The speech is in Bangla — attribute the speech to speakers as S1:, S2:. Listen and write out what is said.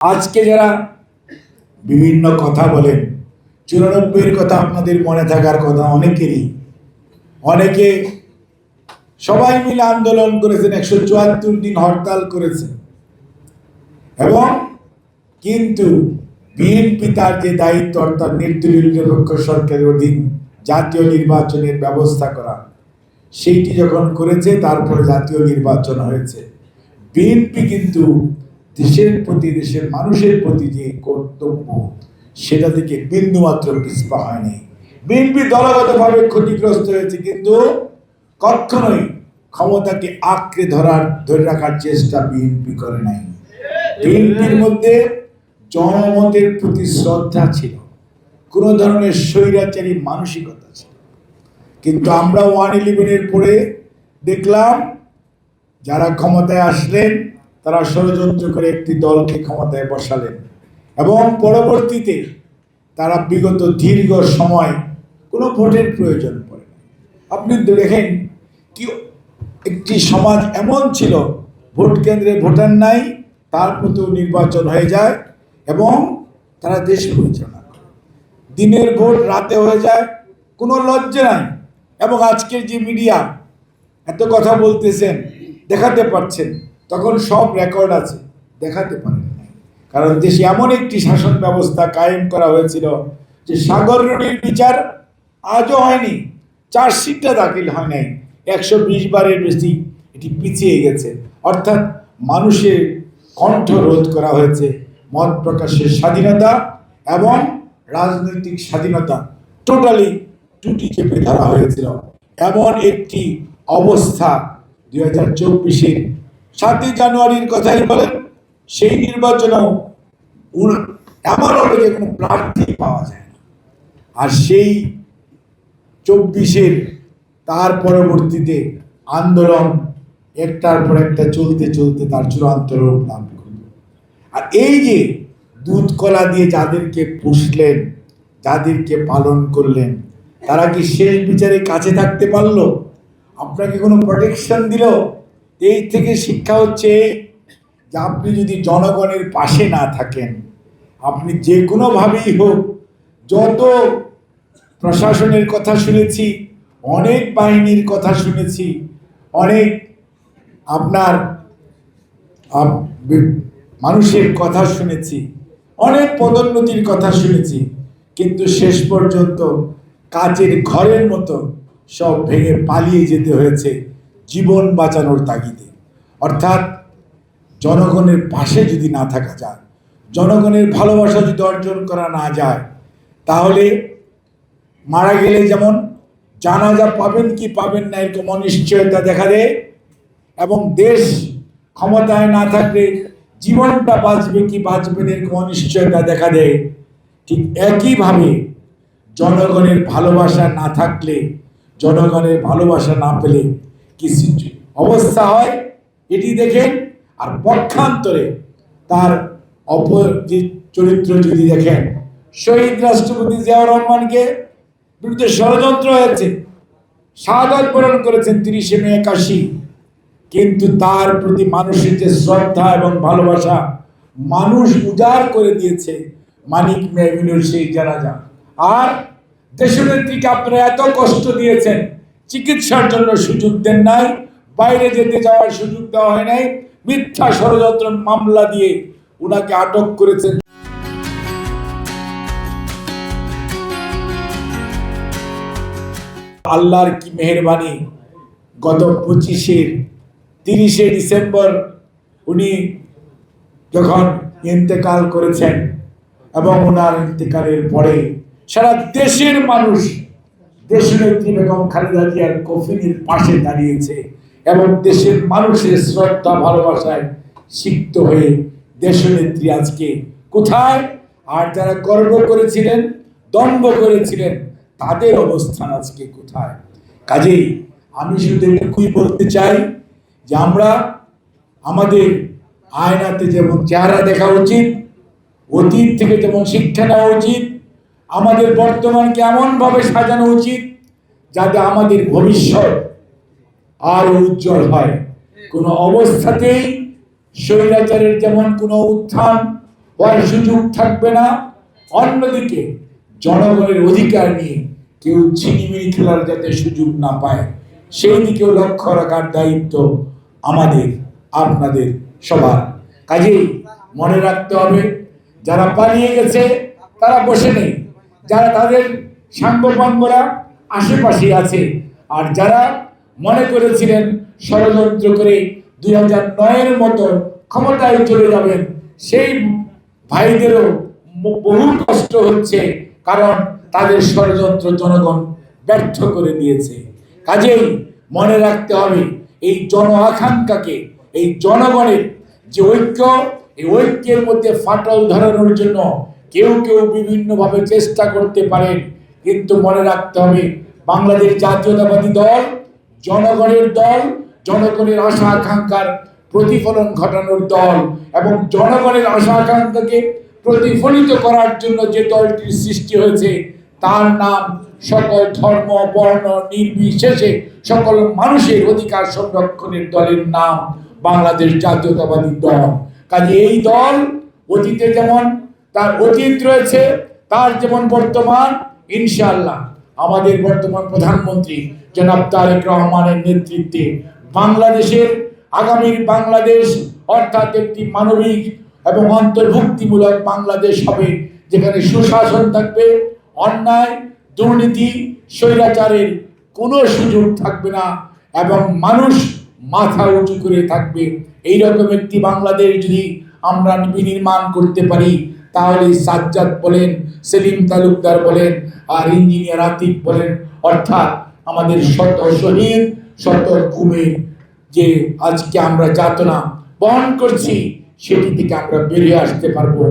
S1: আজকে যারা বিভিন্ন কথা বলেন, 94-এর কথা আপনাদের মনে থাকার কথা অনেকেরই, অনেকে সবাই মিলে আন্দোলন করেছেন, 174 দিন হরতাল করেছেন, এবং কিন্তু বিএনপি তার যে দায়িত্ব অর্থাৎ নির্দলীয় নিরপেক্ষ সরকারের অধীন জাতীয় নির্বাচনের ব্যবস্থা করা, সেইটি যখন করেছে তারপরে জাতীয় নির্বাচন হয়েছে। বিএনপি কিন্তু দেশের প্রতি, দেশের মানুষের প্রতি যে কর্তব্য, সেটা থেকে বিন্দুমাত্র পিছপা হয়নি। বিএনপি দলগতভাবে ক্ষতিগ্রস্ত হয়েছে, কিন্তু কখনোই ক্ষমতাকে আঁকড়ে ধরে রাখার চেষ্টা বিএনপি করে নাই। বিএনপির মধ্যে জনমতের প্রতি শ্রদ্ধা ছিল, কোন ধরনের স্বৈরাচারী মানসিকতা ছিল। কিন্তু আমরা 111-এর পরে দেখলাম যারা ক্ষমতায় আসলেন তারা ষড়যন্ত্র করে একটি দলকে ক্ষমতায় বসালেন, এবং পরবর্তীতে তারা বিগত দীর্ঘ সময় কোনো ভোটের প্রয়োজন পড়ে না। আপনি দেখেন কি একটি সমাজ এমন ছিল, ভোট কেন্দ্রে ভোটার নাই, তারপরেও নির্বাচন হয়ে যায় এবং তারা দেশ পরিচালনা করে। দিনের ভোট রাতে হয়ে যায়, কোনো লজ্জা নাই। এবং আজকের যে মিডিয়া এত কথা বলতেছেন, দেখাতে পারছেন, তখন সব রেকর্ড আছে, দেখাতে পারেন না। কারণ দেশে এমন একটি শাসন ব্যবস্থা কায়েম করা হয়েছিল যে সাগর রুনির বিচার আজও হয়নি, চার্জশিটটা দাখিল হয় নাই, 120 বারের বেশি এটি পিছিয়ে গেছে। অর্থাৎ মানুষের কণ্ঠ রোধ করা হয়েছে, মত প্রকাশের স্বাধীনতা এবং রাজনৈতিক স্বাধীনতা টোটালি টুটি চেপে ধরা হয়েছিল। এমন একটি অবস্থা 2024-এর 7 জানুয়ারির কথাই বলেন, সেই নির্বাচনেও এমন হলো যে কোনো প্রার্থী পাওয়া যায় না। আর সেই 24-এর তার পরবর্তীতে আন্দোলন একটার পর একটা চলতে চলতে তার চূড়ান্ত রূপ লাভ করল। আর এই যে দুধ কলা দিয়ে যাদেরকে পুষলেন, যাদেরকে পালন করলেন, তারা কি শেষ বিচারে কাছে থাকতে পারলো? আপনাকে কোনো প্রোটেকশন দিল? এই থেকে শিক্ষা হচ্ছে যে আপনি যদি জনগণের পাশে না থাকেন, আপনি যে কোনোভাবেই হোক, যত প্রশাসনের কথা শুনেছি, অনেক বাহিনীর কথা শুনেছি, অনেক আপনার মানুষের কথা শুনেছি, অনেক পদোন্নতির কথা শুনেছি, কিন্তু শেষ পর্যন্ত কাচের ঘরের মতো সব ভেঙে পালিয়ে যেতে হয়েছে জীবন বাঁচানোর তাগিদে। অর্থাৎ জনগণের পাশে যদি না থাকা যায়, জনগণের ভালোবাসা যদি অর্জন করা না যায়, তাহলে মারা গেলে যেমন জানাজা পাবেন কি পাবেন না এরকম অনিশ্চয়তা দেখা দেয়, এবং দেশ ক্ষমতায় না থাকলে জীবনটা বাঁচবে কি বাঁচবে না এরকম অনিশ্চয়তা দেখা দেয়। ঠিক একইভাবে জনগণের ভালোবাসা না থাকলে, জনগণের ভালোবাসা না পেলে কিছু অবস্থা হয়, এটি দেখেন। আর পক্ষান্তরে তার অপর যে চরিত্র যদি দেখেন, শহীদ রাষ্ট্রপতি জিয়াউর রহমানকে বিরুদ্ধে ষড়যন্ত্র হয়েছে, শাহাদাত বরণ করেছেন 30 মে 81, কিন্তু তার প্রতি মানুষের যে শ্রদ্ধা এবং ভালোবাসা মানুষ উজাড় করে দিয়েছে মানিক মেহমিনুর সেই জানাজা। আর দেশনেত্রীকে আপনারা এত কষ্ট দিয়েছেন, চিকিৎসার জন্য সুযোগ দেন নাই, বাইরে যেতে যাওয়ার সুযোগ দেওয়া হয় নাই, মিথ্যা ষড়যন্ত্র মামলা দিয়ে উনাকে আটক করেছেন। আল্লাহর কি মেহেরবানি, গত 30 ডিসেম্বর উনি যখন ইন্তেকাল করেছেন, এবং ওনার ইন্তেকালের পরে সারা দেশের মানুষ দেশনেত্রী বেগম খালেদা জিয়ার কফিনের পাশে দাঁড়িয়েছে, এবং দেশের মানুষের শ্রদ্ধা ভালোবাসায় সিক্ত হয়ে দেশনেত্রী আজকে কোথায়? আর যারা গর্ব করেছিলেন, দম্ভ করেছিলেন, তাদের অবস্থান আজকে কোথায়? কাজেই আমি শুধু এটুকুই বলতে চাই যে আমরা আমাদের আয়নাতে যেমন চেহারা দেখা উচিত, অতীত থেকে যেমন শিক্ষা নেওয়া উচিত, আমাদের বর্তমানকে এমনভাবে সাজানো উচিত যাতে আমাদের ভবিষ্যৎ আরো উজ্জ্বল হয়। কোনো অবস্থাতেই স্বৈরাচারের যেমন কোনো উত্থান হওয়ার সুযোগ থাকবে না, অন্যদিকে জনগণের অধিকার নিয়ে কেউ ছিনিমিনি খেলার যাতে সুযোগ না পায় সেই দিকেও লক্ষ্য রাখার দায়িত্ব আমাদের, আপনাদের সবার। কাজেই মনে রাখতে হবে, যারা পালিয়ে গেছে তারা বসে নেই, যারা তাদের সাঙ্গপাঙ্গরা আশেপাশে আছে, আর যারা মনে করেছিলেন ষড়যন্ত্র করে 2009-এর মতো ক্ষমতায় চলে যাবেন, সেই ভাইদেরও বহু কষ্ট হচ্ছে, কারণ তাদের ষড়যন্ত্র জনগণ ব্যর্থ করে দিয়েছে। কাজেই মনে রাখতে হবে, এই জন আকাঙ্ক্ষাকে, এই জনগণের যে ঐক্য, এই ঐক্যের মধ্যে ফাটল ধরানোর জন্য কেউ কেউ বিভিন্নভাবে চেষ্টা করতে পারেন, কিন্তু মনে রাখতে হবে বাংলাদেশ জাতীয়তাবাদী দল জনগণের দল, জনগণের আশা আকাঙ্ক্ষার প্রতিফলন ঘটানোর দল, এবং জনগণের আশা আকাঙ্ক্ষাকে প্রতিফলিত করার জন্য যে দলটির সৃষ্টি হয়েছে তার নাম সকল ধর্ম বর্ণ নির্বিশেষে সকল মানুষের অধিকার সংরক্ষণের দলের নাম বাংলাদেশ জাতীয়তাবাদী দল। কাজে এই দল অতীতে যেমন তার অতীত রয়েছে, তার যেমন বর্তমান, ইনশাআল্লাহ আমাদের বর্তমান প্রধানমন্ত্রী জনাব তারেক রহমানের নেতৃত্বে বাংলাদেশের আগামীর বাংলাদেশ অর্থাৎ একটি মানবিক এবং অন্তর্ভুক্তিমূলক বাংলাদেশ হবে, যেখানে সুশাসন থাকবে, অন্যায় দুর্নীতি স্বৈরাচারের কোনো সুযোগ থাকবে না, এবং মানুষ মাথা উঁচু করে থাকবে। এইরকম একটি বাংলাদেশ যদি আমরা বিনির্মাণ করতে পারি, তাহলে সাজ্জাদ বলেন, সেলিম তালুকদার বলেন, আর ইঞ্জিনিয়ার আতিক বলেন, অর্থাৎ আমাদের শত শহীদ শত ঘুমের যে আজকে আমরা যাতনা বহন করছি সেটি থেকে আমরা বেরিয়ে আসতে পারবো।